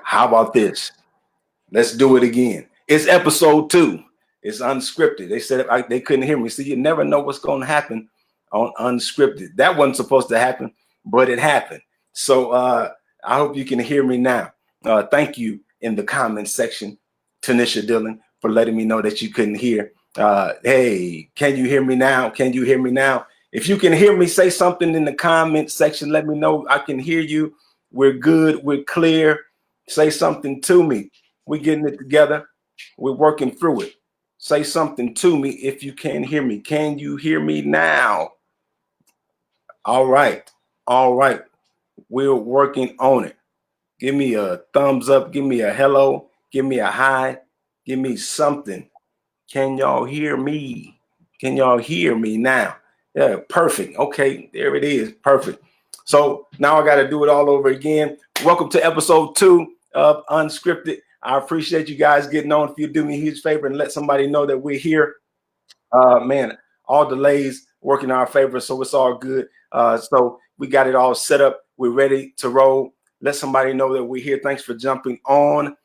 How about this? Let's do it again. It's episode 2. It's unscripted. They said they couldn't hear me. So you never know what's going to happen on unscripted. That wasn't supposed to happen, but it happened. So I hope you can hear me now. Thank you in the comments section, Tanisha Dillon, for letting me know that you couldn't hear. Hey, can you hear me now? Can you hear me now? If you can hear me, say something in the comment section. Let me know I can hear you. We're good. We're clear. Say something to me. We're getting it together. We're working through it. Say something to me if you can hear me. Can you hear me now? All right. All right. We're working on it. Give me a thumbs up. Give me a hello. Give me a hi. Give me something. Can y'all hear me? Can y'all hear me now? Yeah, perfect. Okay, there it is. Perfect. So now I got to do it all over again. Welcome to episode 2 of Unscripted. I appreciate you guys getting on. If you do me a huge favor and let somebody know that we're here, man, all delays work in our favor, so it's all good. So we got it all set up. We're ready to roll. Let somebody know that we're here. Thanks for jumping on.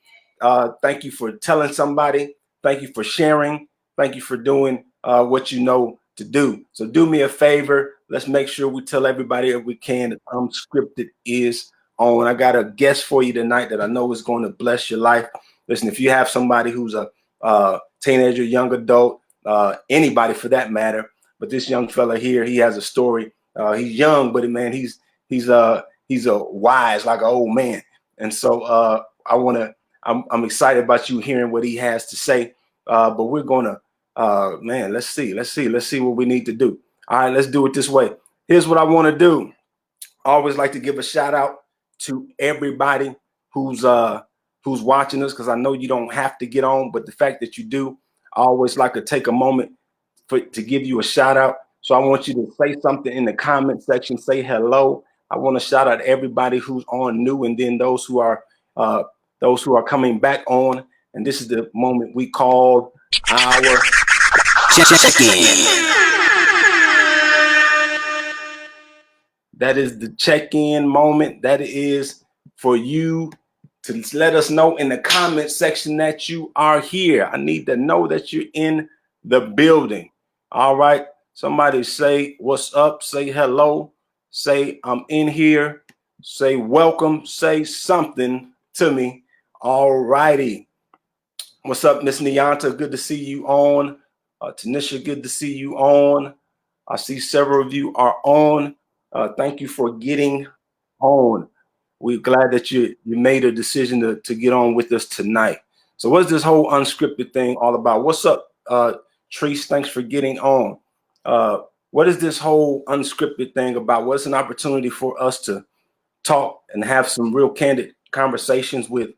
Thank you for telling somebody. Thank you for sharing. Thank you for doing what you know to do. So do me a favor. Let's make sure we tell everybody if we can that Unscripted is on. I got a guest for you tonight that I know is going to bless your life. Listen, if you have somebody who's a teenager, young adult, anybody for that matter, but this young fella here, he has a story. He's young, but man, he's a wise, like an old man. And so I'm excited about you hearing what he has to say. But we're gonna, man, let's see what we need to do. All right, let's do it this way. Here's what I want to do. I always like to give a shout out to everybody who's watching us, because I know you don't have to get on, but the fact that you do, I always like to take a moment to give you a shout out. So I want you to say something in the comment section. Say hello. I want to shout out everybody who's on new, and then those who are coming back on. And this is the moment we call our check-in. That is the check-in moment. That is for you to let us know in the comment section that you are here. I need to know that you're in the building. All right. Somebody say what's up. Say hello. Say I'm in here. Say welcome. Say something to me. All righty. What's up, Miss Nyanta? Good to see you on. Tanisha, good to see you on. I see several of you are on. Thank you for getting on. We're glad that you made a decision to get on with us tonight. So what's this whole unscripted thing all about? What's up, Treese? Thanks for getting on. What is this whole unscripted thing about? What's an opportunity for us to talk and have some real candid conversations with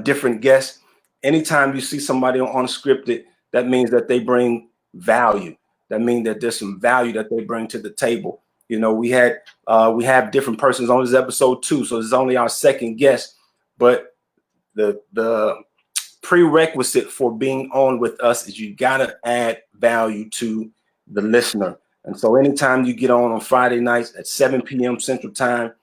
different guests? Anytime you see somebody on Unscripted, that means that they bring value. That means that there's some value that they bring to the table. You know, we have different persons on this episode 2, so this is only our second guest, but the prerequisite for being on with us is you gotta add value to the listener. And so anytime you get on Friday nights at 7 p.m. Central Time,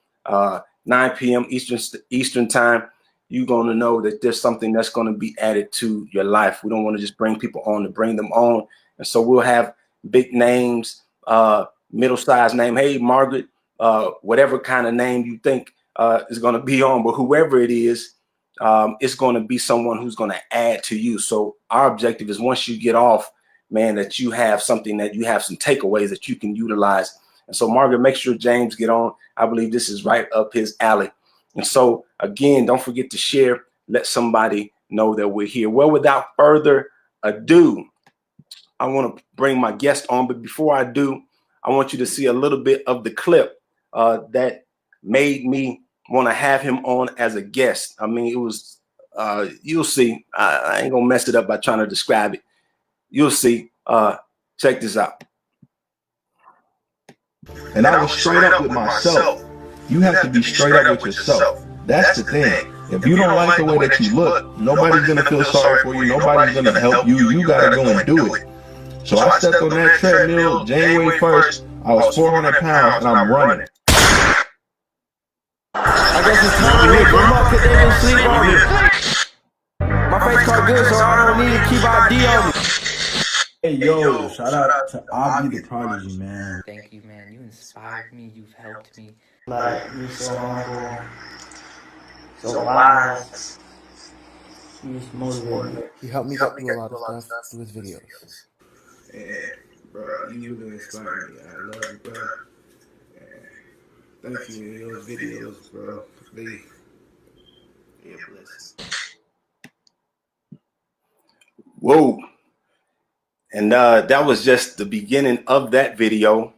9 p.m. Eastern Time, you're going to know that there's something that's going to be added to your life. We don't want to just bring people on to bring them on. And so we'll have big names, middle-sized name. Hey, Margaret, whatever kind of name you think is going to be on, but whoever it is, it's going to be someone who's going to add to you. So our objective is once you get off, man, that you have something, that you have some takeaways that you can utilize. And so, Margaret, make sure James get on. I believe this is right up his alley. And so, again, don't forget to share. Let somebody know that we're here. Well, without further ado, I want to bring my guest on. But before I do, I want you to see a little bit of the clip that made me want to have him on as a guest. I mean, it was, you'll see. I ain't going to mess it up by trying to describe it. You'll see. Check this out. And I was straight up with myself. You have to be straight up with yourself. That's the thing. If you don't like the way that you look, nobody's going to feel sorry for you. Nobody's going to help you. You got to go and do it. So I stepped on that treadmill January 1st. I was 400 pounds and I'm running. I guess it's time to wake them up, cause they been sleep on me. My face card good, so I don't need to keep ID on me. Hey yo, shout out to IB the Prodigy, man. Thank you, man. You inspired me. You've helped me. Like, you're so humble, so wise. You just motivated me. He helped me get through a lot of stuff through his videos. Yeah, bro, you really inspired me. I love you, bro. Thank you. Your videos, bro. They blessed. Whoa. And that was just the beginning of that video.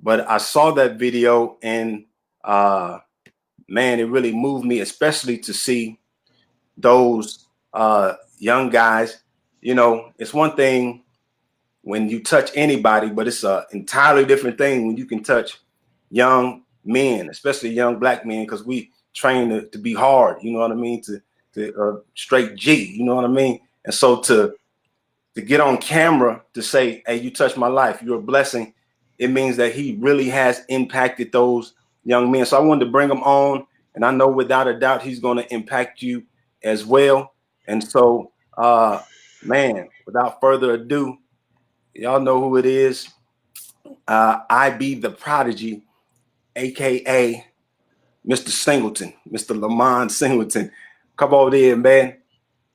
But I saw that video and man, it really moved me, especially to see those young guys. You know, it's one thing when you touch anybody, but it's an entirely different thing when you can touch young men, especially young black men, because we train to be hard, you know what I mean, to straight G, you know what I mean? And so to get on camera to say, hey, you touched my life, you're a blessing, it means that he really has impacted those young men. So I wanted to bring him on, and I know without a doubt he's going to impact you as well. And so, man, without further ado, y'all know who it is. IB the Prodigy, aka Mr. Singleton, Mr. Lamont Singleton. Come over there, man.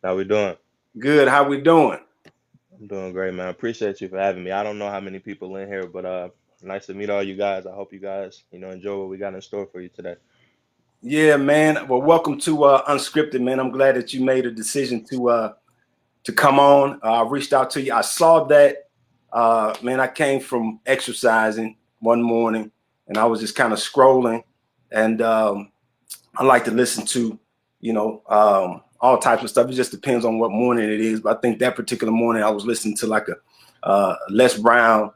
How we doing? Good. How we doing? I'm doing great, man. Appreciate you for having me. I don't know how many people in here, but nice to meet all you guys. I hope you guys, enjoy what we got in store for you today. Yeah, man. Well, welcome to Unscripted, man. I'm glad that you made a decision to come on. I reached out to you. I saw that, man. I came from exercising one morning, and I was just kind of scrolling, and I like to listen to, all types of stuff. It just depends on what morning it is. But I think that particular morning I was listening to like a Les Brown,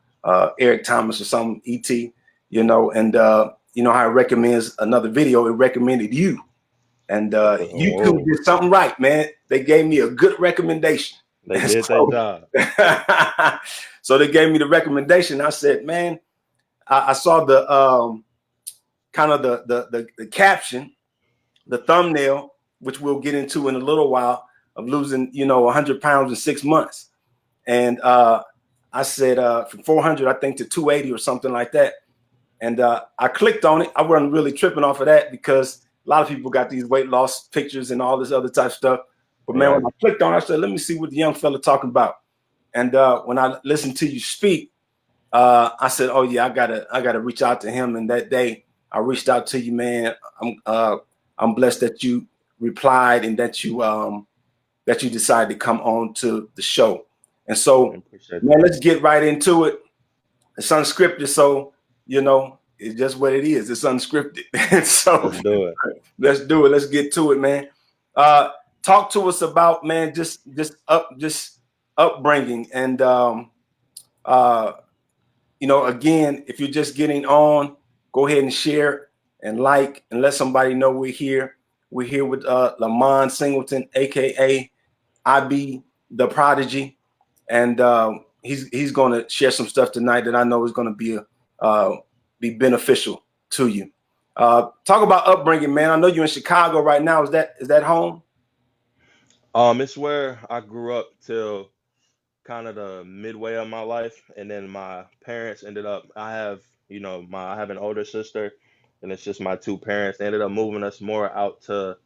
Eric Thomas or something, ET, and you know how it recommends another video, it recommended you. And YouTube did something right, man. They gave me a good recommendation. They did their job. So they gave me the recommendation. I said, man, I saw the kind of the caption, the thumbnail, which we'll get into in a little while, of losing, 100 pounds in 6 months. And I said from 400, I think, to 280 or something like that. And I clicked on it. I wasn't really tripping off of that because a lot of people got these weight loss pictures and all this other type of stuff. But man, when I clicked on it, I said, let me see what the young fella talking about. And when I listened to you speak, I said, oh yeah, I gotta reach out to him. And that day I reached out to you, man. I'm blessed that you replied and that you decided to come on to the show. And so, man, let's get right into it. It's unscripted, so it's just what it is. It's unscripted. So let's do it. Let's get to it, man. Talk to us about, man, just upbringing, and again, if you're just getting on, go ahead and share and like and let somebody know we're here. We're here with Lamont Singleton, aka IB the Prodigy, and he's going to share some stuff tonight that I know is going to be beneficial to you. Talk about upbringing, man. I know you're in Chicago right now. Is that home? It's where I grew up till kind of the midway of my life, and then my parents ended up. I have an older sister, and it's just my two parents. They ended up moving us more out to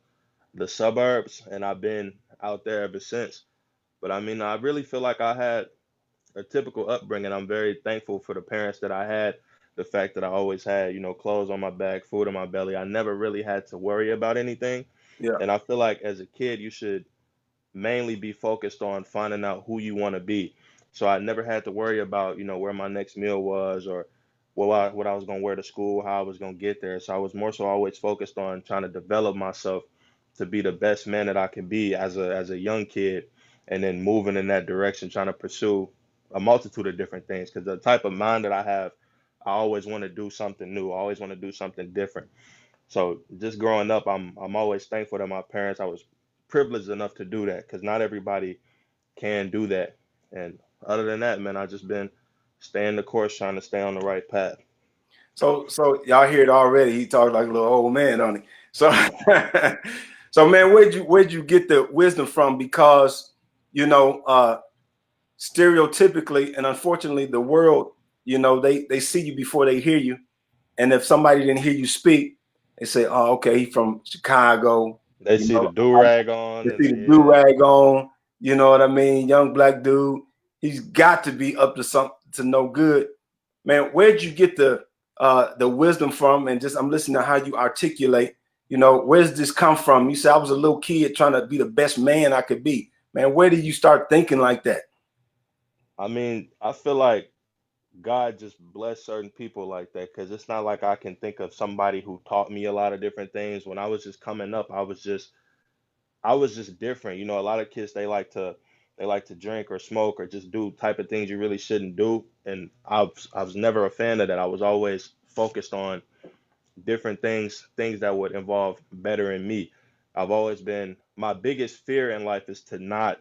the suburbs, and I've been out there ever since. But I mean, I really feel like I had a typical upbringing. I'm very thankful for the parents that I had. The fact that I always had, clothes on my back, food in my belly. I never really had to worry about anything. Yeah. And I feel like as a kid, you should mainly be focused on finding out who you want to be. So I never had to worry about, where my next meal was, or what I was going to wear to school, how I was going to get there. So I was more so always focused on trying to develop myself to be the best man that I can be as a young kid, and then moving in that direction, trying to pursue a multitude of different things. Because the type of mind that I have, I always want to do something new. I always want to do something different. So just growing up, I'm always thankful that my parents, I was privileged enough to do that, because not everybody can do that. And other than that, man, I've just been staying the course, trying to stay on the right path. So y'all hear it already. He talked like a little old man on it. So, so man, where'd you get the wisdom from? Because you know, stereotypically and unfortunately, the world, you know, they see you before they hear you, and if somebody didn't hear you speak, they say, "Oh, okay, he's from Chicago." They You see the know, do-rag on they and see the do yeah. rag on. You know what I mean? Young black dude. He's got to be up to something to no good. Man, where'd you get the wisdom from? And just I'm listening to how you articulate. You know, where's this come from? You said I was a little kid trying to be the best man I could be. Man, where did you start thinking like that? I mean, I feel like God just blessed certain people like that because it's not like I can think of somebody who taught me a lot of different things. When I was just coming up, I was just different. You know, a lot of kids they like to drink or smoke or just do type of things you really shouldn't do. And I was never a fan of that. I was always focused on different things that would involve bettering me. I've always been my biggest fear in life is to not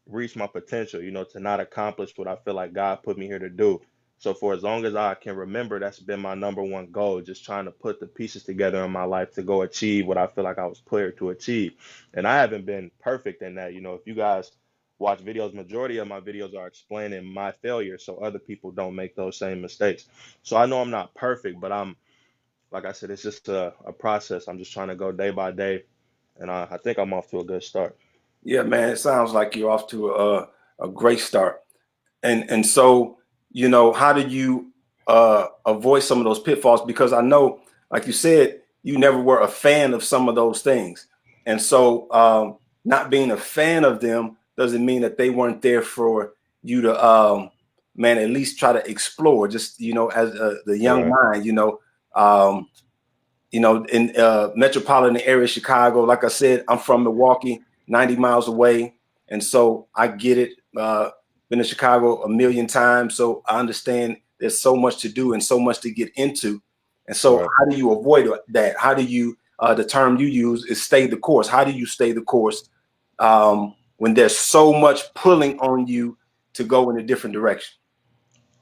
reach my potential, to not accomplish what I feel like God put me here to do. So for as long as I can remember, that's been my number one goal, just trying to put the pieces together in my life to go achieve what I feel like I was put here to achieve. And I haven't been perfect in that. If you guys watch videos, majority of my videos are explaining my failure so other people don't make those same mistakes. So I know I'm not perfect, but like I said, it's just a process. I'm just trying to go day by day, and I think I'm off to a good start. Yeah, man, it sounds like you're off to a great start. And so, you know, how do you avoid some of those pitfalls? Because I know, like you said, you never were a fan of some of those things. And so not being a fan of them doesn't mean that they weren't there for you to, man, at least try to explore just, you know, as the young Right. mind, um, in metropolitan area, Chicago. Like I said, I'm from Milwaukee, 90 miles away. And so I get it. Been to Chicago a million times. So I understand there's so much to do and so much to get into. And so Right. how do you avoid that? How do you, the term you use is stay the course. How do you stay the course when there's so much pulling on you to go in a different direction?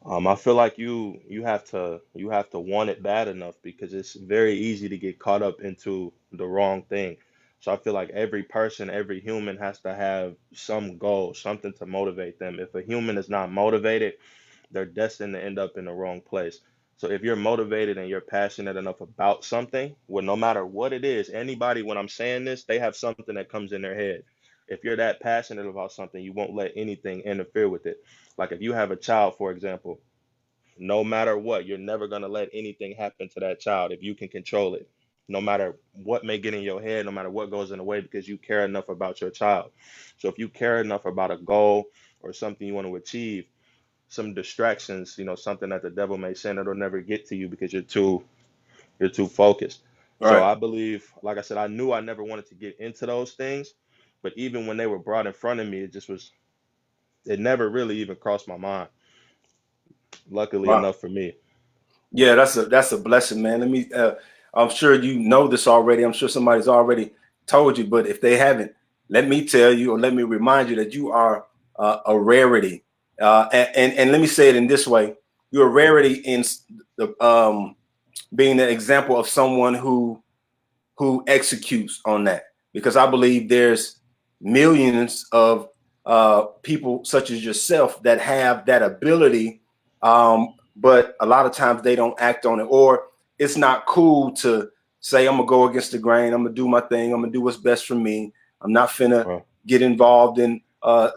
I feel like you have to want it bad enough because it's very easy to get caught up into the wrong thing. So I feel like every person, every human has to have some goal, something to motivate them. If a human is not motivated, they're destined to end up in the wrong place. So if you're motivated and you're passionate enough about something, well, no matter what it is, anybody, when I'm saying this, they have something that comes in their head. If you're that passionate about something, you won't let anything interfere with it. Like if you have a child, for example, no matter what, you're never going to let anything happen to that child if you can control it. No matter what may get in your head, no matter what goes in the way, because you care enough about your child. So if you care enough about a goal or something you want to achieve, some distractions, something that the devil may send, it'll never get to you because you're too focused. All So right. I believe, like I said, I knew I never wanted to get into those things, but even when they were brought in front of me, it never really even crossed my mind, luckily Wow. enough for me. Yeah, that's a blessing, man. I'm sure you know this already. I'm sure somebody's already told you, but if they haven't, let me tell you or let me remind you that you are a rarity. And let me say it in this way: you're a rarity in the being an example of someone who executes on that. Because I believe there's millions of people such as yourself that have that ability, but a lot of times they don't act on it, or it's not cool to say, I'm gonna go against the grain, I'm gonna do my thing, I'm gonna do what's best for me. I'm not finna Right. get involved in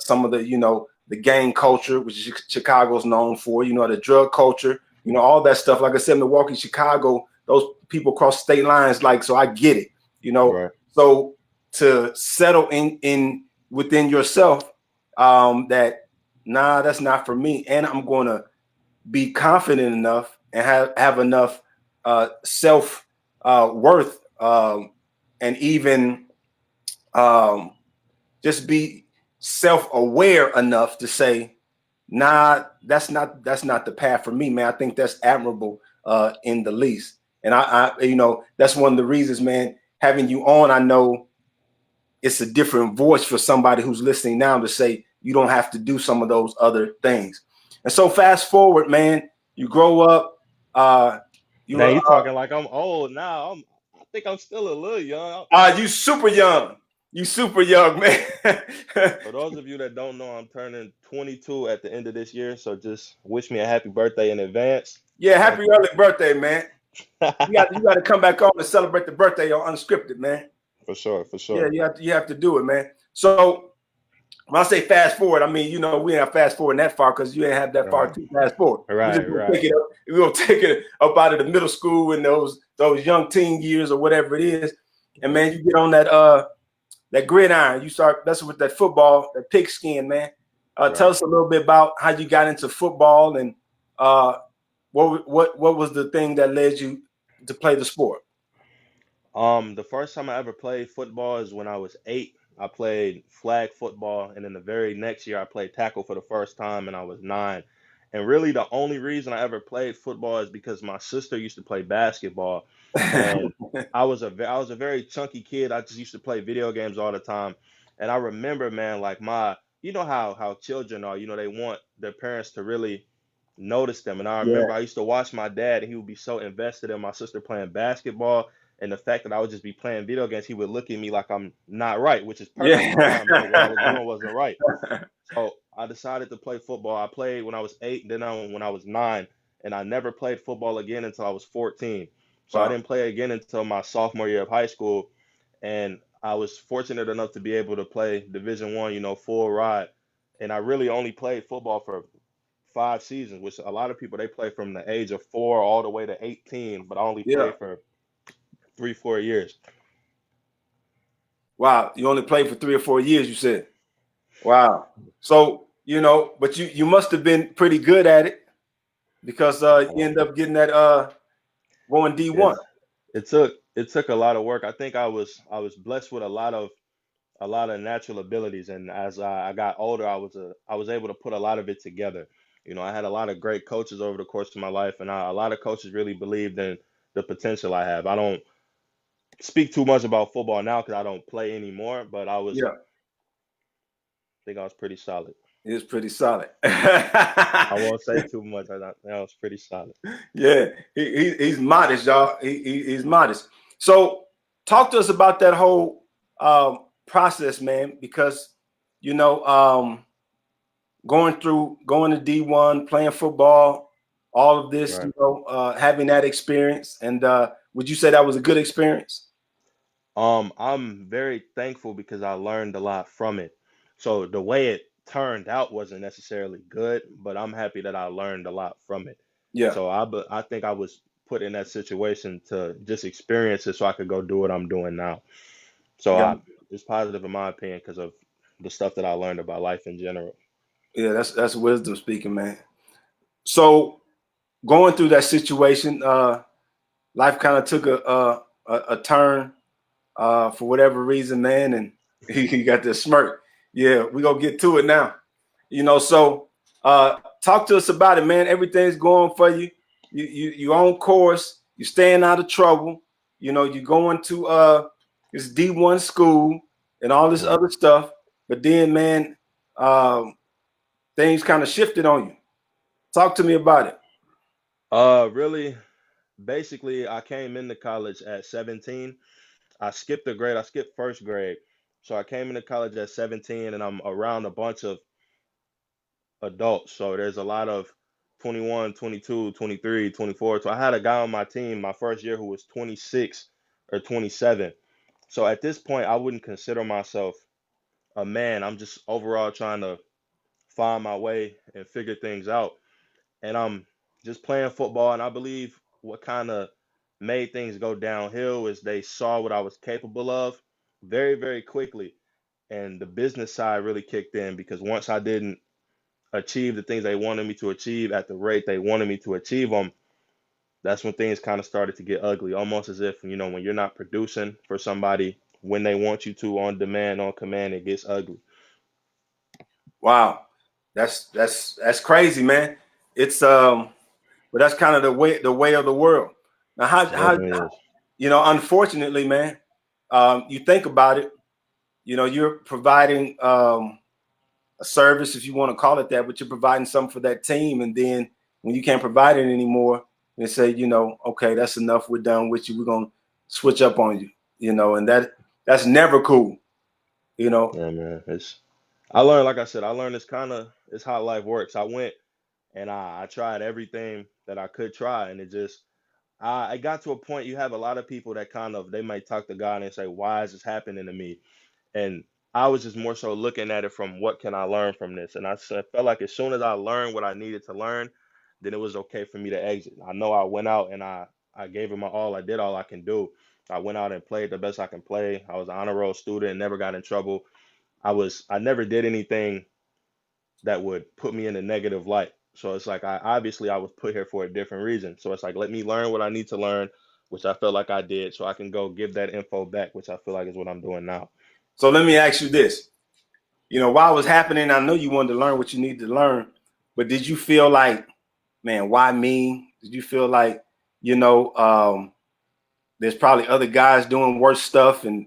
some of the gang culture, which Chicago's known for, the drug culture, all that stuff. Like I said, Milwaukee, Chicago, those people cross state lines, like, so I get it, Right. so to settle in within yourself, that nah, that's not for me, and I'm gonna be confident enough and have enough self worth, and even um, just be self-aware enough to say, nah, that's not the path for me, man. I think that's admirable in the least. And that's one of the reasons, man, having you on, I know it's a different voice for somebody who's listening now to say you don't have to do some of those other things. And so fast forward, man, you grow up, Now you're you talking like I'm old now. think I'm still a little young. You super young. You super young, man. For those of you that don't know, I'm turning 22 at the end of this year, so just wish me a happy birthday in advance. Yeah, Thank happy early birthday, man. You got to come back on and celebrate the birthday on Unscripted, man. For sure, for Yeah, sure. you have to do it, man. So when I say fast forward, I mean, you know, we ain't fast forward that far because you ain't have that far to fast forward. Right, right. We're gonna take it up out of the middle school and those young teen years or whatever it is. And man, you get on that gridiron, you start messing with that football, that pigskin, man. Right. Tell us a little bit about how you got into football and what was the thing that led you to play the sport? The first time I ever played football is when I was 8. I played flag football, and then the very next year I played tackle for the first time, and I was 9. And really, the only reason I ever played football is because my sister used to play basketball, and I was a very chunky kid. I just used to play video games all the time, and I remember, man, like you know how children are, you know, they want their parents to really notice them. And I remember Yeah. I used to watch my dad, and he would be so invested in my sister playing basketball. And the fact that I would just be playing video games, he would look at me like I'm not right, which is perfectly fine because what I was doing wasn't right. So I decided to play football. I played when I was 8, then when I was 9, and I never played football again until I was 14. So I Wow. didn't play again until my sophomore year of high school. And I was fortunate enough to be able to play Division I, you know, full ride. And I really only played football for 5 seasons, which a lot of people, they play from the age of 4 all the way to 18, but I only Yeah. played for 3-4 years. Wow. You only played for 3 or 4 years, you said. Wow. So, you know, but you must have been pretty good at it because you end up getting that going D1. It took a lot of work. I think I was blessed with a lot of natural abilities, and as I got older, I was able to put a lot of it together. You know, I had a lot of great coaches over the course of my life, and a lot of coaches really believed in the potential I have. I don't speak too much about football now because I don't play anymore, but I think I was pretty solid. It was pretty solid. I won't say too much. That was pretty solid. Yeah, he's modest, y'all. He's modest. So talk to us about that whole process, man, because you know, going to D1, playing football, all of this, Right. you know, having that experience, and would you say that was a good experience? I'm very thankful because I learned a lot from it. So the way it turned out wasn't necessarily good, but I'm happy that I learned a lot from it. Yeah. So I think I was put in that situation to just experience it so I could go do what I'm doing now. So Yeah. it's positive in my opinion because of the stuff that I learned about life in general. Yeah, that's wisdom speaking, man. So going through that situation, life kind of took a turn for whatever reason, man, and he got this smirk. Yeah, we gonna get to it now. You know, so talk to us about it, man. Everything's going for you. You on course. You're staying out of trouble. You know, you're going to this D1 school and all this other stuff. But then, man, things kind of shifted on you. Talk to me about it. Really, basically, I came into college at 17. I skipped a grade. I skipped first grade. So I came into college at 17 and I'm around a bunch of adults. So there's a lot of 21, 22, 23, 24. So I had a guy on my team my first year who was 26 or 27. So at this point, I wouldn't consider myself a man. I'm just overall trying to find my way and figure things out. And I'm just playing football. And I believe what kind of made things go downhill is they saw what I was capable of very, very quickly. And the business side really kicked in because once I didn't achieve the things they wanted me to achieve at the rate they wanted me to achieve them, that's when things kind of started to get ugly. Almost as if, you know, when you're not producing for somebody when they want you to, on demand, on command, it gets ugly. Wow, that's crazy, man. It's but that's kind of the way of the world. Now, how you know, unfortunately, man, you think about it, you know, you're providing a service, if you want to call it that, but you're providing something for that team, and then when you can't provide it anymore, they say, you know, okay, that's enough. We're done with you. We're gonna switch up on you, you know, and that's never cool, you know. Yeah, man. I learned, like I said, I learned it's how life works. I went and I tried everything that I could try, and I got to a point. You have a lot of people that they might talk to God and say, why is this happening to me? And I was just more so looking at it from what can I learn from this? And felt like as soon as I learned what I needed to learn, then it was okay for me to exit. I know I went out and I gave it my all. I did all I can do. I went out and played the best I can play. I was an honor roll student, never got in trouble. I never did anything that would put me in a negative light. So it's like I was put here for a different reason. So it's like, let me learn what I need to learn, which I felt like I did, so I can go give that info back, which I feel like is what I'm doing now. So let me ask you this. You know, while it was happening, I know you wanted to learn what you needed to learn, but did you feel like, man, why me? Did you feel like, you know, there's probably other guys doing worse stuff and,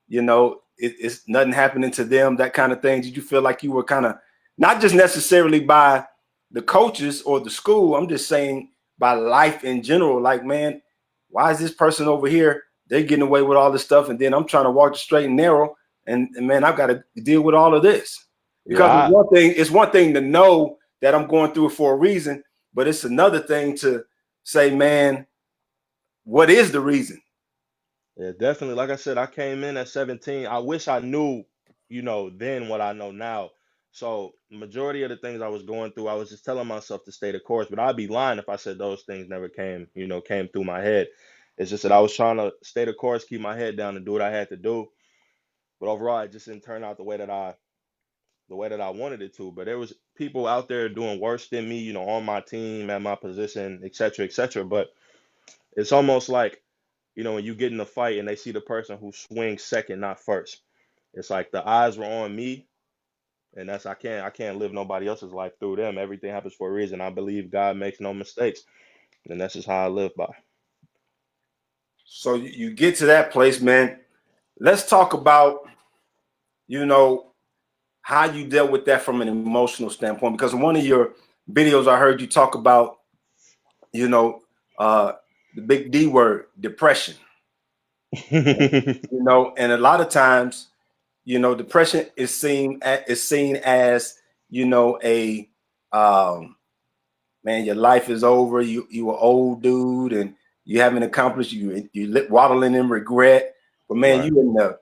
you know, it's nothing happening to them, that kind of thing? Did you feel like you were kind of, not just necessarily by the coaches or the school, I'm just saying by life in general, like, man, why is this person over here? They're getting away with all this stuff, and then I'm trying to walk the straight and narrow, and man, I've got to deal with all of this. Because Yeah, it's one thing to know that I'm going through it for a reason, but it's another thing to say, man, what is the reason? yeah, definitely. Like I said, I came in at 17. I wish I knew, then what I know now. So majority of the things I was going through, I was just telling myself to stay the course, but I'd be lying if I said those things never came through my head. It's just that I was trying to stay the course, keep my head down and do what I had to do. But overall, it just didn't turn out the way that I wanted it to. But there was people out there doing worse than me, on my team, at my position, et cetera, et cetera. But it's almost like, when you get in a fight and they see the person who swings second, not first. It's like the eyes were on me, and I can't live nobody else's life through them. Everything happens for a reason. I believe God makes no mistakes, and that's just how I live by. So you get to that place, man. Let's talk about, you know, how you dealt with that from an emotional standpoint. Because in one of your videos, I heard you talk about, you know, the big D word, depression. You know, and a lot of times, you know, depression is seen as, you know, a man, your life is over. You an old dude, and you haven't accomplished. You waddling in regret. But man, Right. you in the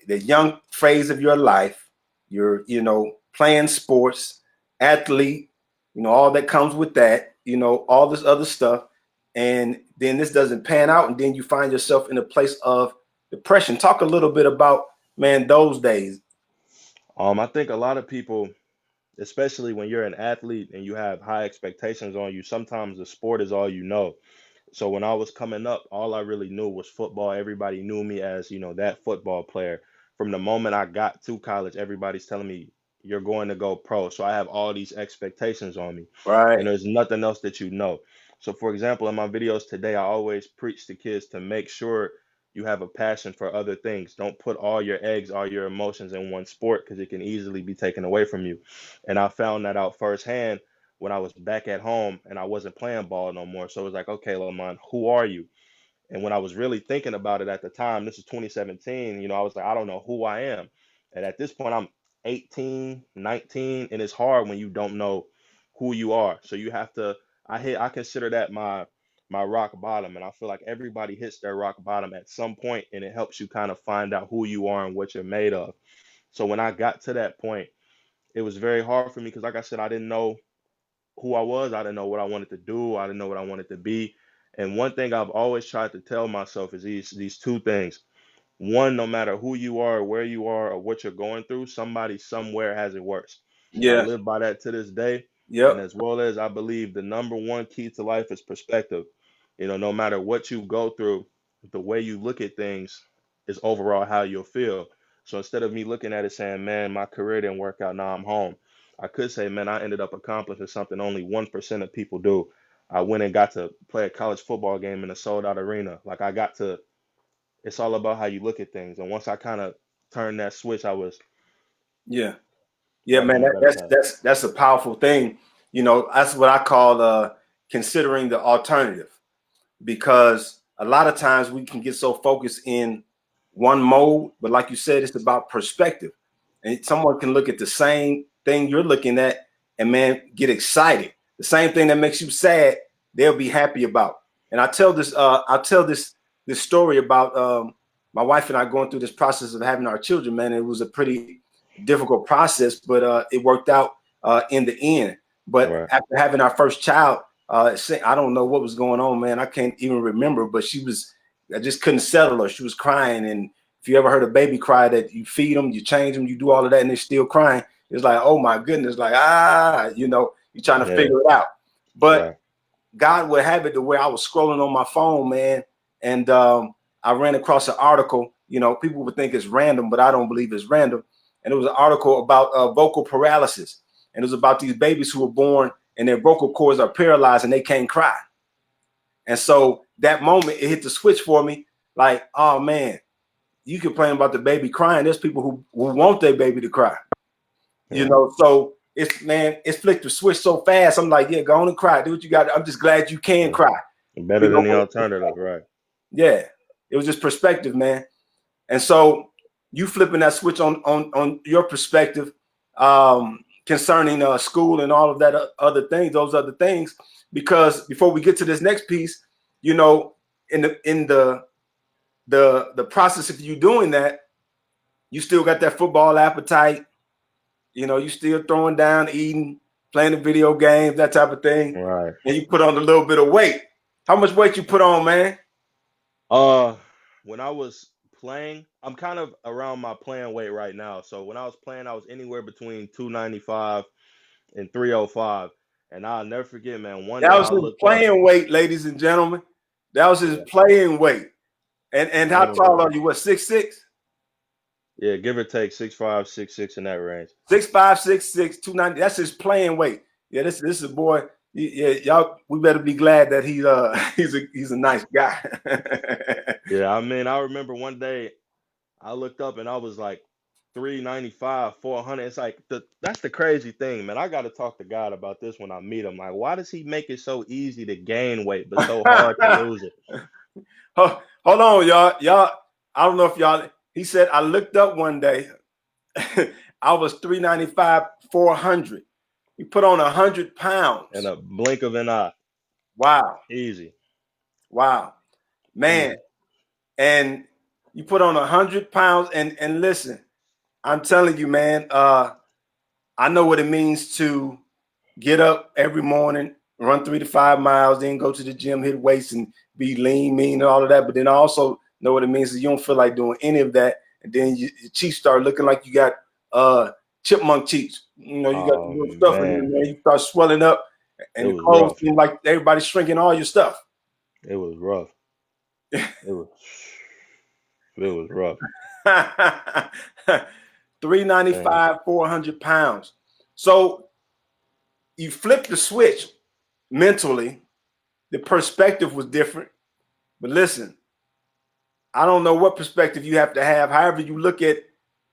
the young phase of your life. You're, you know, playing sports, athlete. You know, all that comes with that. You know, all this other stuff, and then this doesn't pan out, and then you find yourself in a place of depression. Talk a little bit about, man, those days. I think a lot of people, especially when you're an athlete and you have high expectations on you, sometimes the sport is all you know. So when I was coming up, all I really knew was football. Everybody knew me as, that football player. From the moment I got to college, everybody's telling me you're going to go pro. So I have all these expectations on me, and Right. there's nothing else that you know. So for example, in my videos today, I always preach to kids to make sure you have a passion for other things. Don't put all your eggs, all your emotions in one sport, because it can easily be taken away from you. And I found that out firsthand when I was back at home and I wasn't playing ball no more. So it was like, okay, Lamont, who are you? And when I was really thinking about it at the time, this is 2017, I was like, I don't know who I am. And at this point, I'm 18, 19, and it's hard when you don't know who you are. So you have to, I consider that my rock bottom. And I feel like everybody hits their rock bottom at some point, and it helps you kind of find out who you are and what you're made of. So when I got to that point, it was very hard for me because, like I said, I didn't know who I was. I didn't know what I wanted to do. I didn't know what I wanted to be. And one thing I've always tried to tell myself is these two things. One, no matter who you are, or where you are, or what you're going through, somebody somewhere has it worse. And I Yeah. live by that to this day. And Yep. as well as I believe the number one key to life is perspective. No matter what you go through, the way you look at things is overall how you'll feel. So instead of me looking at it saying, man, my career didn't work out, now I'm home, I could say, man, I ended up accomplishing something only 1% of people do. I went and got to play a college football game in a sold out arena. Like it's all about how you look at things. And once I kind of turned that switch, Yeah. I Yeah, was man, on a better path. that's a powerful thing. You know, that's what I call considering the alternative, because a lot of times we can get so focused in one mode, but like you said, it's about perspective. And someone can look at the same thing you're looking at and, man, get excited. The same thing that makes you sad, they'll be happy about. And I tell this story about my wife and I going through this process of having our children, man. It was a pretty difficult process, but it worked out in the end. But after having our first child, I don't know what was going on, man. I can't even remember, but I just couldn't settle her. She was crying. And if you ever heard a baby cry, that you feed them, you change them, you do all of that, and they're still crying, it's like, oh my goodness, like, you're trying to figure it out. But God would have it to where I was scrolling on my phone, man, and I ran across an article. People would think it's random, but I don't believe it's random. And it was an article about vocal paralysis. And it was about these babies who were born and their vocal cords are paralyzed and they can't cry. And so that moment, it hit the switch for me. Like, oh man, you complain about the baby crying. There's people who want their baby to cry. So it's flicked the switch so fast. I'm like, yeah, go on and cry. Do what you got. I'm just glad you can cry. Better than the alternative, right? Yeah. It was just perspective, man. And so you flipping that switch on your perspective concerning school and all of that those other things, because before we get to this next piece, in the process of you doing that, you still got that football appetite. You still throwing down, eating, playing the video games, that type of thing. Right. And you put on a little bit of weight. How much weight you put on, man? When I was playing, I'm kind of around my playing weight right now. So when I was playing, I was anywhere between 295 and 305. And I'll never forget, man, one day That was I his playing weight, ladies and gentlemen. That was his playing weight. And how tall are you? What, 6'6"? Yeah, give or take 6'5", 6'6" in that range. 6'5", 6'6", 290. That's his playing weight. Yeah, this is a boy. Yeah, y'all, we better be glad that he's a nice guy. Yeah, I mean, I remember one day I looked up and I was like 395, 400. It's like that's the crazy thing, man. I got to talk to God about this when I meet him. Like, why does he make it so easy to gain weight but so hard to lose it? Hold on, y'all. I don't know if y'all. He said I looked up one day. I was 395, 400. You put on 100 pounds in a blink of an eye. Wow. Easy. Wow, man. And you put on 100 pounds and listen, I'm telling you, man, I know what it means to get up every morning, run 3 to 5 miles, then go to the gym, hit weights and be lean, mean, and all of that. But then I also know what it means is you don't feel like doing any of that. And then your cheeks start looking like you got chipmunk cheeks. You got the stuff in there, man. You start swelling up and the clothes seem like everybody's shrinking all your stuff. It was rough. It was rough. 395, 400 pounds. So you flip the switch mentally. The perspective was different. But listen, I don't know what perspective you have to have. However you look at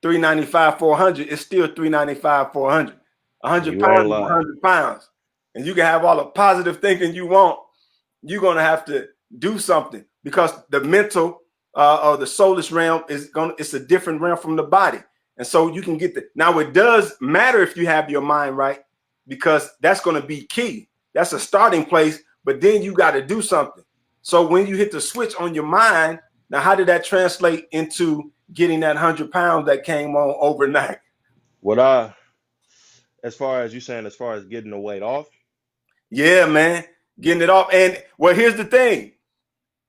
395, 400, it's still 395, 400. 100 pounds, 100 pounds. And you can have all the positive thinking you want. You're going to have to do something because the mental or the soulless realm it's a different realm from the body. And so you can get now it does matter if you have your mind right, because that's going to be key. That's a starting place, but then you got to do something. So when you hit the switch on your mind, now how did that translate into getting that 100 pounds that came on overnight? As far as getting the weight off? Yeah, man, getting it off. And well, here's the thing.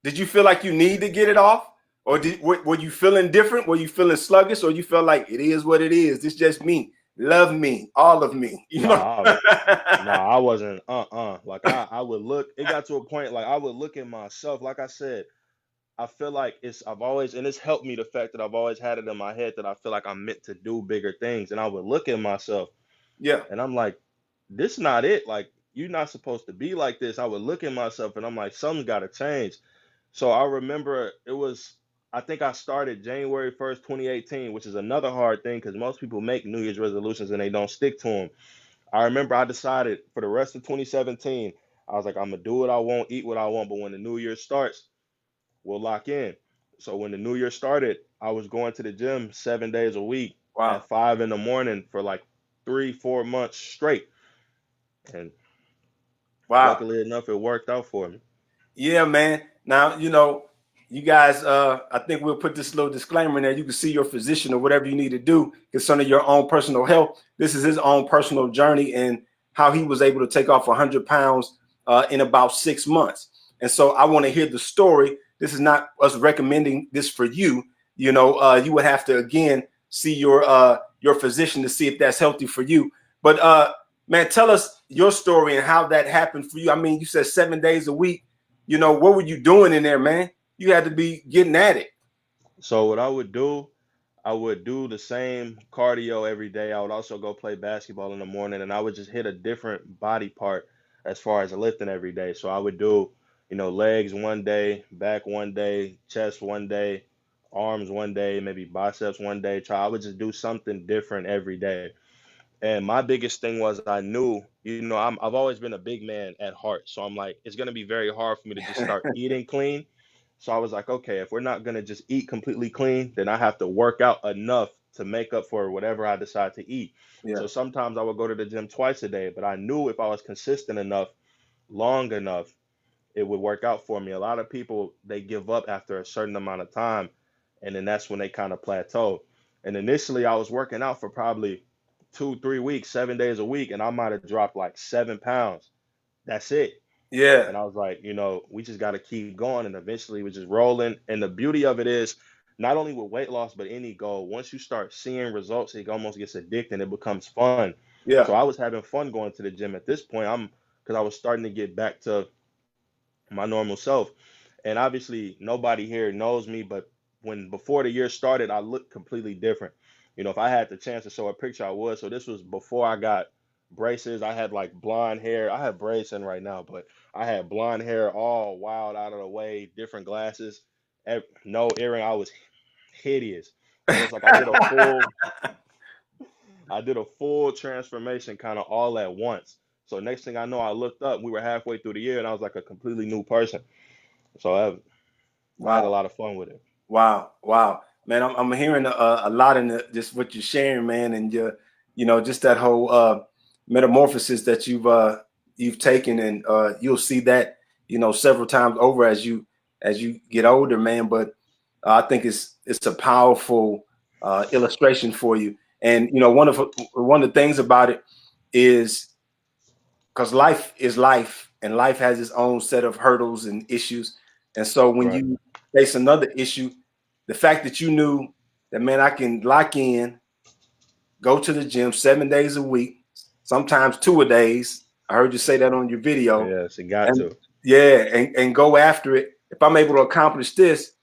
Did you feel like you need to get it off? Or were you feeling different? Were you feeling sluggish? Or you felt like it is what it is? This just me. Love me. All of me. I wasn't. Like I would look. It got to a point like I would look at myself. Like I said, I feel like it's helped me the fact that I've always had it in my head that I feel like I'm meant to do bigger things. And I would look at myself. Yeah. And I'm like, this not it. Like, you're not supposed to be like this. I would look at myself and I'm like, something's got to change. So I remember I think I started January 1st, 2018, which is another hard thing because most people make New Year's resolutions and they don't stick to them. I remember I decided for the rest of 2017, I was like, I'm going to do what I want, eat what I want. But when the New Year starts, we'll lock in. So when the new year started, I was going to the gym 7 days a week Wow. at 5 in the morning for like 3-4 months straight. And Wow. luckily enough, it worked out for me. Yeah, man. Now, you guys, I think we'll put this little disclaimer in there. You can see your physician or whatever you need to do concerning your own personal health. This is his own personal journey and how he was able to take off 100 pounds in about 6 months. And so I want to hear the story. This is not us recommending this for you. You would have to, again, see your physician to see if that's healthy for you. But man, tell us your story and how that happened for you. I mean, you said 7 days a week. What were you doing in there, man? You had to be getting at it. So what I would do the same cardio every day. I would also go play basketball in the morning, and I would just hit a different body part as far as lifting every day. So I would do, legs one day, back one day, chest one day, arms one day, maybe biceps one day. I would just do something different every day. And my biggest thing was I knew, I've always been a big man at heart. So I'm like, it's going to be very hard for me to just start eating clean. So I was like, okay, if we're not going to just eat completely clean, then I have to work out enough to make up for whatever I decide to eat. Yeah. So sometimes I would go to the gym twice a day, but I knew if I was consistent enough, long enough, it would work out for me. A lot of people, they give up after a certain amount of time, and then that's when they kind of plateau. And initially I was working out for probably 2-3 weeks, 7 days a week, and I might have dropped like 7 pounds. That's it. Yeah. And I was like, we just got to keep going. And eventually we're just rolling. And the beauty of it is not only with weight loss, but any goal, once you start seeing results, it almost gets addicting. It becomes fun. Yeah. So I was having fun going to the gym at this point. Because I was starting to get back to my normal self. And obviously nobody here knows me, but before the year started, I looked completely different. If I had the chance to show a picture, I would. So this was before I got braces. I had like blonde hair. I have braids in right now, but I had blonde hair all wild out of the way, different glasses, no earring. I was hideous. And it's like I did a full transformation kind of all at once. So next thing I know, I looked up, we were halfway through the year and I was like a completely new person. So I had a Wow. lot of fun with it. Wow. Wow. Man, I'm hearing a lot in just what you're sharing, man, and just that whole metamorphosis that you've taken, and you'll see that several times over as you get older, man. But I think it's a powerful illustration for you. And one of the things about it is because life is life, and life has its own set of hurdles and issues. And so when Right. you face another issue, the fact that you knew that, man, I can lock in, go to the gym 7 days a week, sometimes 2 a days. I heard you say that on your video. Yes, it got And to. yeah, and go after it. If I'm able to accomplish this,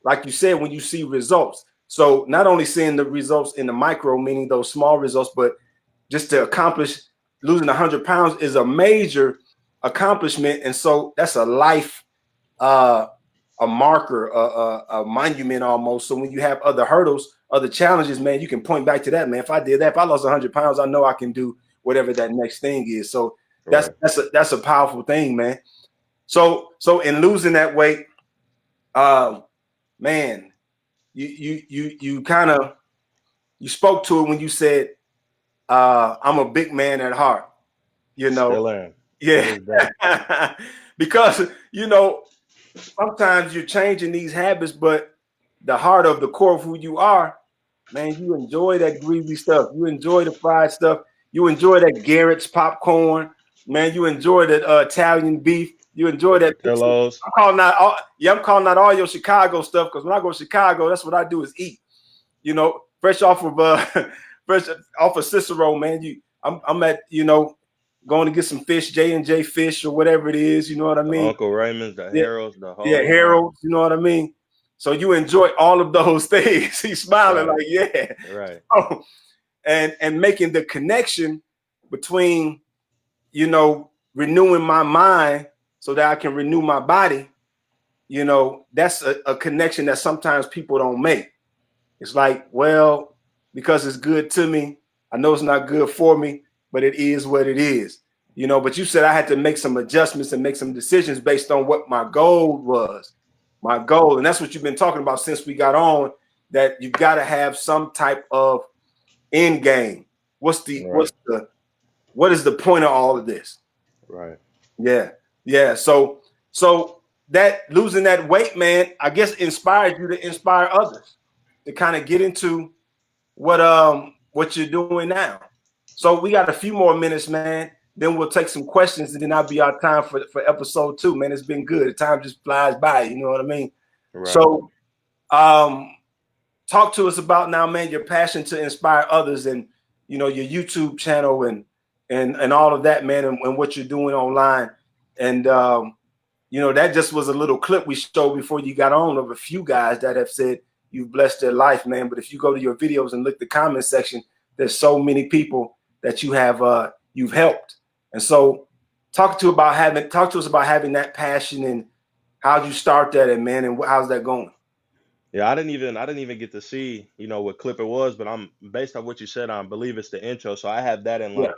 like you said, when you see results. So not only seeing the results in the micro, meaning those small results, but just to accomplish losing 100 pounds is a major accomplishment. And so that's a life, a marker, a monument almost. So when you have other hurdles, other challenges, man, you can point back to that, man. If I did that, if I lost 100 pounds, I know I can do whatever that next thing is. So Right. that's a powerful thing, man. So in losing that weight, man, you kind of spoke to it when you said, I'm a big man at heart, Still am. yeah, because sometimes you're changing these habits, but the heart of the core of who you are, man, you enjoy that greasy stuff. You enjoy the fried stuff. You enjoy that Garrett's popcorn, man. You enjoy that Italian beef. You enjoy that pizza. Pillows. I'm calling out all your Chicago stuff, because when I go to Chicago, that's what I do is eat. Fresh off of Cicero, man. I'm at going to get some fish, J&J fish or whatever it is. You know what I mean? Uncle Raymond's, the Yeah. Harold's, the whole Yeah, Harold. You know what I mean? So you enjoy all of those things. He's smiling Right. like, yeah. Right. Oh, and making the connection between, renewing my mind so that I can renew my body. That's a connection that sometimes people don't make. It's like, well, because it's good to me, I know it's not good for me, but it is what it is. But you said I had to make some adjustments and make some decisions based on what my goal was. My goal, and that's what you've been talking about since we got on, that you got to have some type of end game. What is the point of all of this? Right. Yeah. So that losing that weight, man, I guess inspired you to inspire others to kind of get into what you're doing now. So we got a few more minutes, man. Then we'll take some questions, and then that'll be our time for episode 2, man. It's been good. The time just flies by, you know what I mean? Right. So talk to us about now, man, your passion to inspire others, and your YouTube channel and all of that, man, and what you're doing online. And that just was a little clip we showed before you got on of a few guys that have said you've blessed their life, man. But if you go to your videos and look at the comment section, there's so many people that you've helped. And so talk to us about having that passion, and how'd you start that, and man, and how's that going? Yeah, I didn't even get to see, what clip it was, but I'm based on what you said, I believe it's the intro. So I have that in Yeah. like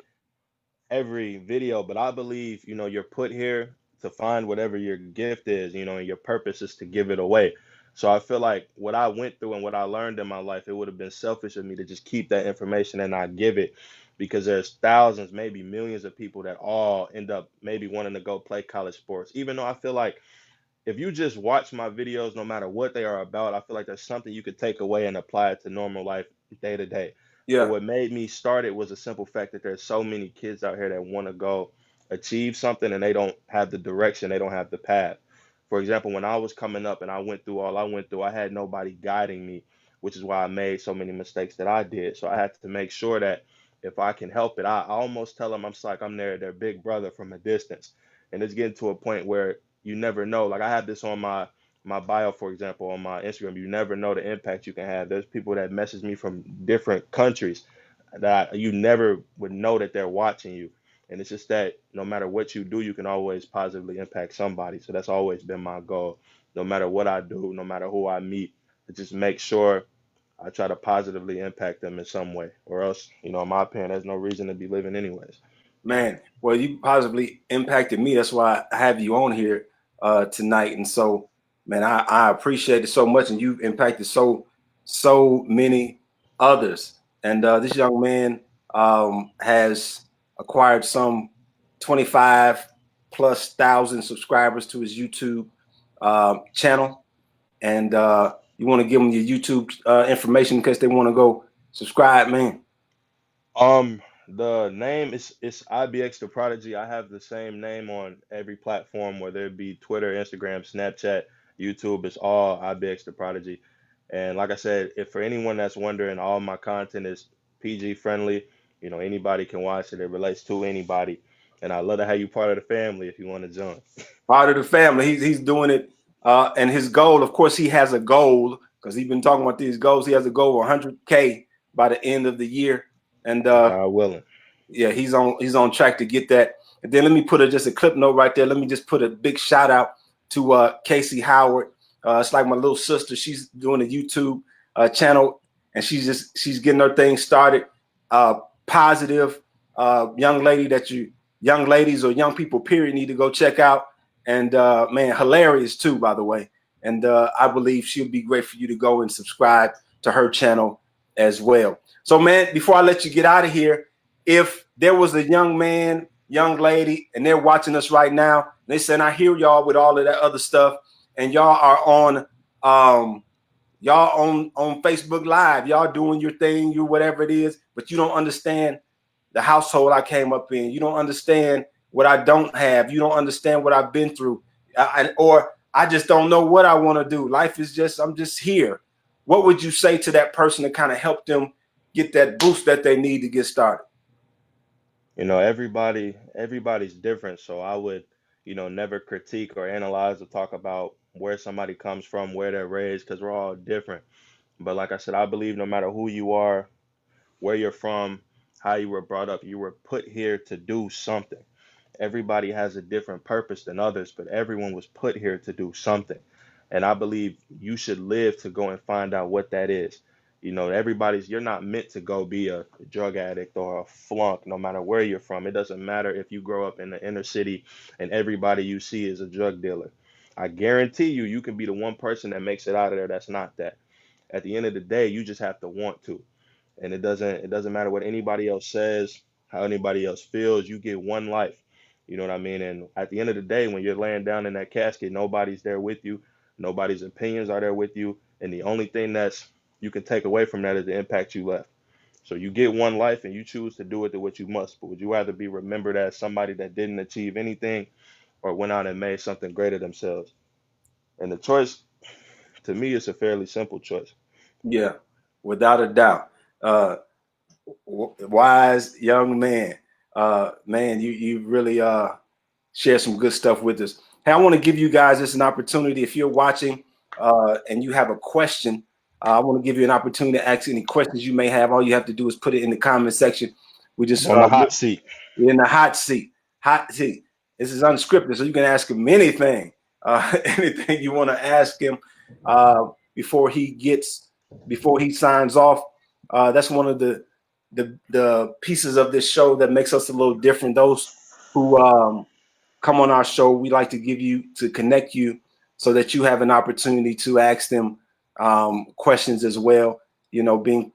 every video, but I believe, you're put here to find whatever your gift is, and your purpose is to give it away. So I feel like what I went through and what I learned in my life, it would have been selfish of me to just keep that information and not give it, because there's thousands, maybe millions of people that all end up maybe wanting to go play college sports. Even though I feel like if you just watch my videos, no matter what they are about, I feel like there's something you could take away and apply it to normal life day to day. But Yeah. what made me start it was a simple fact that there's so many kids out here that want to go achieve something and they don't have the direction, they don't have the path. For example, when I was coming up and I went through all I went through, I had nobody guiding me, which is why I made so many mistakes that I did. So I had to make sure that if I can help it, I almost tell them I'm just like I'm their big brother from a distance. And it's getting to a point where you never know. Like I have this on my bio, for example, on my Instagram. You never know the impact you can have. There's people that message me from different countries that you never would know that they're watching you. And it's just that no matter what you do, you can always positively impact somebody. So that's always been my goal. No matter what I do, no matter who I meet, to just make sure I try to positively impact them in some way. Or else, in my opinion, there's no reason to be living anyways. Man, well, you positively impacted me. That's why I have you on here tonight. And so, man, I appreciate it so much. And you've impacted so many others. And this young man has acquired some 25,000+ subscribers to his YouTube channel. And you want to give them your YouTube information in case they want to go subscribe, man. The name is IBX the Prodigy. I have the same name on every platform, whether it be Twitter, Instagram, Snapchat, YouTube. It's all IBX the Prodigy. And like I said, if for anyone that's wondering, all my content is PG friendly. Anybody can watch it. It relates to anybody. And I love to have you part of the family if you want to join. Part of the family. He's doing it. And his goal, of course, he has a goal because he's been talking about these goals. He has a goal of 100K by the end of the year. And God willing. yeah, he's on track to get that. And then let me put just a clip note right there. Let me just put a big shout out to Casey Howard. It's like my little sister. She's doing a YouTube channel, and she's getting her thing started. Positive young lady that young ladies or young people period need to go check out. And man, hilarious too, by the way. And I believe she'll be great for you to go and subscribe to her channel as well. So, man, before I let you get out of here, if there was a young man, young lady, and they're watching us right now, they saying, I hear y'all with all of that other stuff, and y'all are on Facebook Live, y'all doing your thing, you whatever it is, but you don't understand the household I came up in. You don't understand what I don't have. You don't understand what I've been through, or I just don't know what I want to do. Life is I'm just here. What would you say to that person to kind of help them get that boost that they need to get started? Everybody's different. So I would, never critique or analyze or talk about where somebody comes from, where they're raised, because we're all different. But like I said, I believe no matter who you are, where you're from, how you were brought up, you were put here to do something. Everybody has a different purpose than others, but everyone was put here to do something. And I believe you should live to go and find out what that is. You're not meant to go be a drug addict or a flunk, no matter where you're from. It doesn't matter if you grow up in the inner city and everybody you see is a drug dealer. I guarantee you, you can be the one person that makes it out of there that's not that. At the end of the day, you just have to want to. And it doesn't matter what anybody else says, how anybody else feels. You get one life. You know what I mean? And at the end of the day, when you're laying down in that casket, nobody's there with you. Nobody's opinions are there with you. And the only thing that's you can take away from that is the impact you left. So you get one life and you choose to do it to what you must. But would you rather be remembered as somebody that didn't achieve anything or went out and made something greater themselves? And the choice, to me, is a fairly simple choice. Yeah, without a doubt. Wise young man. Man, you really share some good stuff with us. Hey, I want to give you guys this an opportunity. If you're watching and you have a question, I want to give you an opportunity to ask any questions you may have. All you have to do is put it in the comment section. We just On the hot seat. in the hot seat. Hot seat. This is unscripted, so you can ask him anything, anything you want to ask him before he signs off. That's one of the pieces of this show that makes us a little different. Those who come on our show, we like to connect you so that you have an opportunity to ask them questions as well. You know, being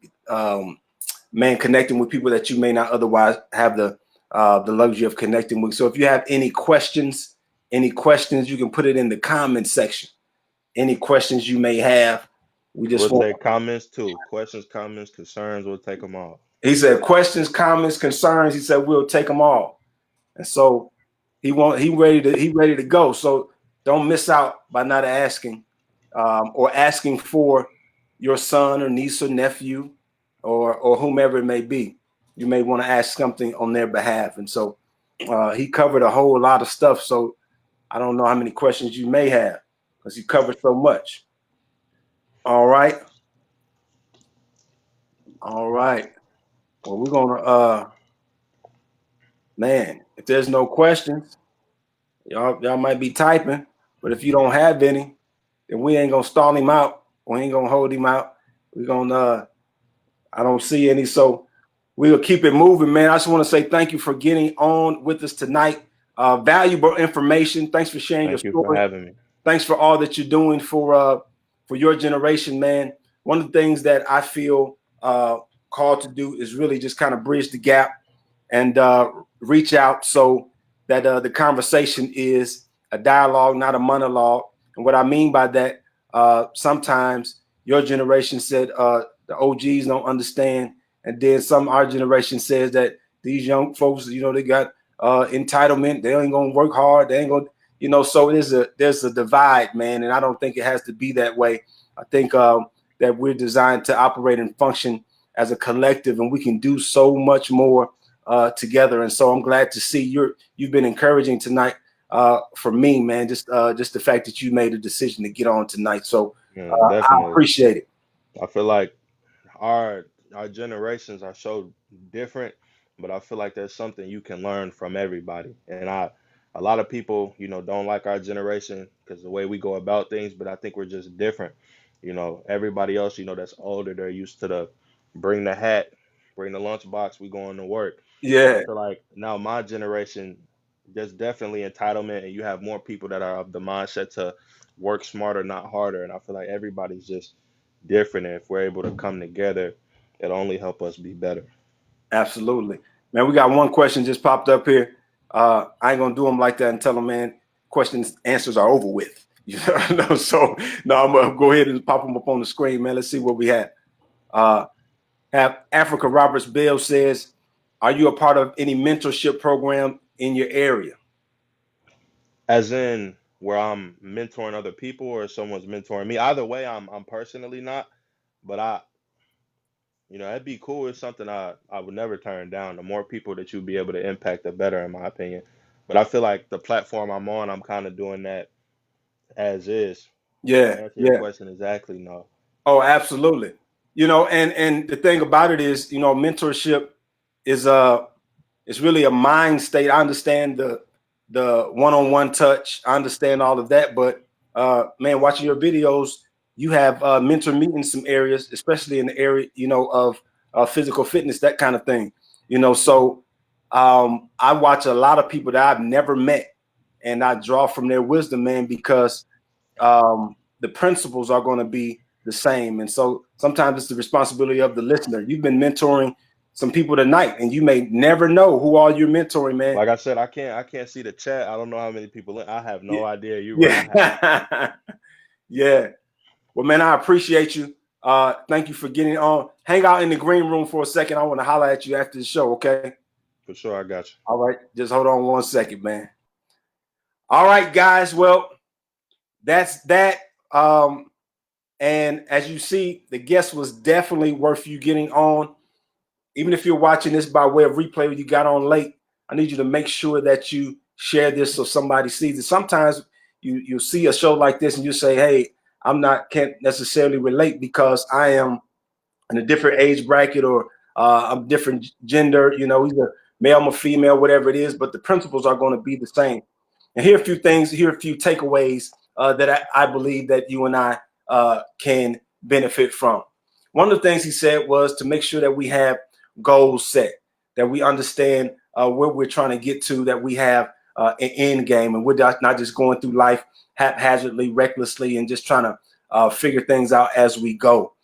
connecting with people that you may not otherwise have the luxury of connecting with. So if you have any questions, you can put it in the comment section. Any questions you may have, We'll take comments too. Questions, comments, concerns. We'll take them all. He said questions, comments, concerns. He said we'll take them all, and so he ready to go. So don't miss out by not asking, or asking for your son or niece or nephew, or whomever it may be. You may want to ask something on their behalf, and so he covered a whole lot of stuff. So I don't know how many questions you may have because he covered so much. All right. Well, we're gonna man, if there's no questions, y'all might be typing, but if you don't have any, then we ain't gonna stall him out. We ain't gonna hold him out. We're gonna I don't see any, so we'll keep it moving, man. I just want to say thank you for getting on with us tonight. Valuable information. Thanks for sharing your story. Thank you for having me. Thanks for all that you're doing for your generation, man. One of the things that I feel called to do is really just kind of bridge the gap and reach out so that the conversation is a dialogue, not a monologue. And what I mean by that, sometimes your generation said the OGs don't understand, and then our generation says that these young folks, they got entitlement. They ain't gonna work hard. They ain't gonna, so there's a divide, man. And I don't think it has to be that way. I think that we're designed to operate and function as a collective, and we can do so much more together. And so I'm glad to see you've been encouraging tonight for me, man. Just the fact that you made a decision to get on tonight. So I appreciate it. I feel like our generations are so different, but I feel like there's something you can learn from everybody. And a lot of people, don't like our generation because the way we go about things, but I think we're just different. Everybody else, that's older, they're used to bring the hat, bring the lunchbox, we going to work. Yeah. I feel like now my generation, there's definitely entitlement, and you have more people that are of the mindset to work smarter, not harder. And I feel like everybody's just different. And if we're able to come together, it'll only help us be better. Absolutely. Man, we got one question just popped up here. I ain't gonna do them like that and tell them, man, answers are over with. So no, I'm gonna go ahead and pop them up on the screen, man. Let's see what we have. Have Africa Roberts Bell says, are you a part of any mentorship program in your area? As in where I'm mentoring other people or someone's mentoring me? Either way, I'm personally not, but that'd be cool. It's something I would never turn down. The more people that you'd be able to impact, the better, in my opinion. But I feel like the platform I'm on, I'm kind of doing that as is. Yeah. To answer your question exactly, no. Oh, absolutely. And the thing about it is, mentorship is it's really a mind state. I understand the one-on-one touch. I understand all of that, but man, watching your videos, you have mentor meetings in some areas, especially in the area, of physical fitness, that kind of thing. So I watch a lot of people that I've never met, and I draw from their wisdom, man, because the principles are going to be the same. And so sometimes it's the responsibility of the listener. You've been mentoring some people tonight, and you may never know who all you're mentoring, man. Like I said, I can't see the chat. I don't know how many people I have no idea. You're right. Yeah. Yeah. Well, man, I appreciate you. Thank you for getting on. Hang out in the green room for a second. I want to holler at you after the show, okay? For sure, I got you. All right. Just hold on 1 second, man. All right, guys. Well, that's that. And as you see, the guest was definitely worth you getting on. Even if you're watching this by way of replay, you got on late, I need you to make sure that you share this so somebody sees it. Sometimes you'll see a show like this and you say, hey, can't necessarily relate because I am in a different age bracket or I'm different gender, either male or female, whatever it is, but the principles are going to be the same. And here are a few things, here are a few takeaways that I believe that you and I can benefit from. One of the things he said was to make sure that we have goals set, that we understand where we're trying to get to, that we have an end game, and we're not just going through life haphazardly, recklessly, and just trying to figure things out as we go.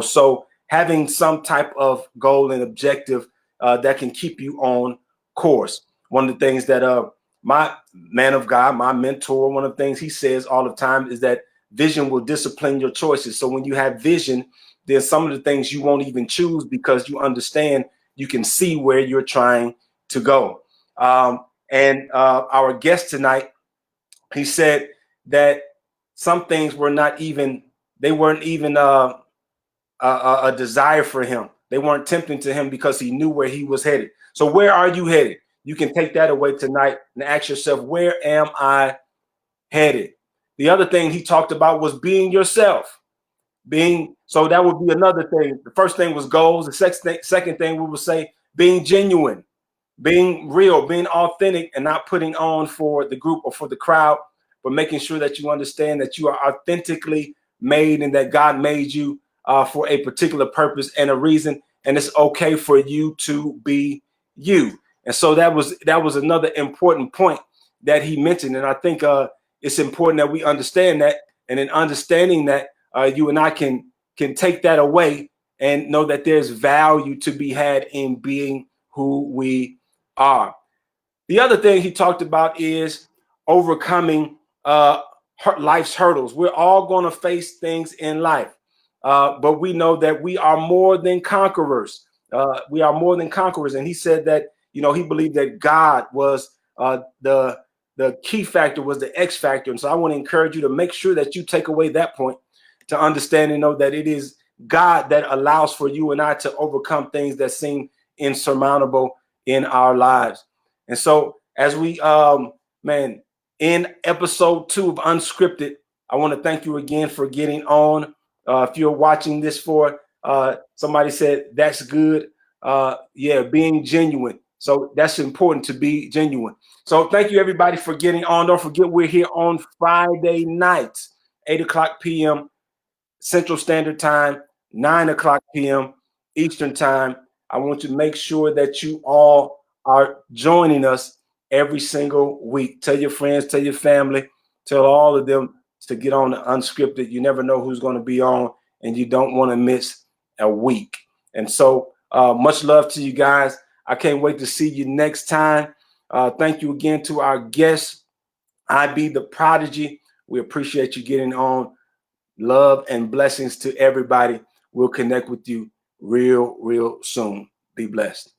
So having some type of goal and objective that can keep you on course. One of the things that my man of God, my mentor, one of the things he says all the time is that vision will discipline your choices. So when you have vision, there's some of the things you won't even choose because you understand, you can see where you're trying to go. And our guest tonight, he said that some things weren't even a desire for him. They weren't tempting to him because he knew where he was headed. So where are you headed? You can take that away tonight and ask yourself, where am I headed? The other thing he talked about was being yourself. So that would be another thing. The first thing was goals. The second thing we would say, being genuine, being real, being authentic, and not putting on for the group or for the crowd, but making sure that you understand that you are authentically made and that God made you for a particular purpose and a reason, and it's okay for you to be you. And so that was another important point that he mentioned, and I think it's important that we understand that, and in understanding that, you and I can take that away and know that there's value to be had in being who we are. The other thing he talked about is overcoming life's hurdles. We're all going to face things in life, but we know that we are more than conquerors. We are more than conquerors. And he said that, he believed that God was the key factor, was the X factor. And so I want to encourage you to make sure that you take away that point, to understand and know that it is God that allows for you and I to overcome things that seem insurmountable in our lives. And so as we, in episode 2 of Unscripted, I want to thank you again for getting on. If you're watching this for, somebody said, that's good. Being genuine. So that's important, to be genuine. So thank you, everybody, for getting on. Don't forget, we're here on Friday nights, 8:00 p.m. Central Standard Time, 9:00 p.m. Eastern Time. I want you to make sure that you all are joining us every single week. Tell your friends, tell your family, tell all of them to get on the Unscripted. You never know who's going to be on, and you don't want to miss a week. And so much love to you guys. I can't wait to see you next time. Thank you again to our guest, IB the Prodigy. We appreciate you getting on. Love and blessings to everybody. We'll connect with you real soon. Be blessed.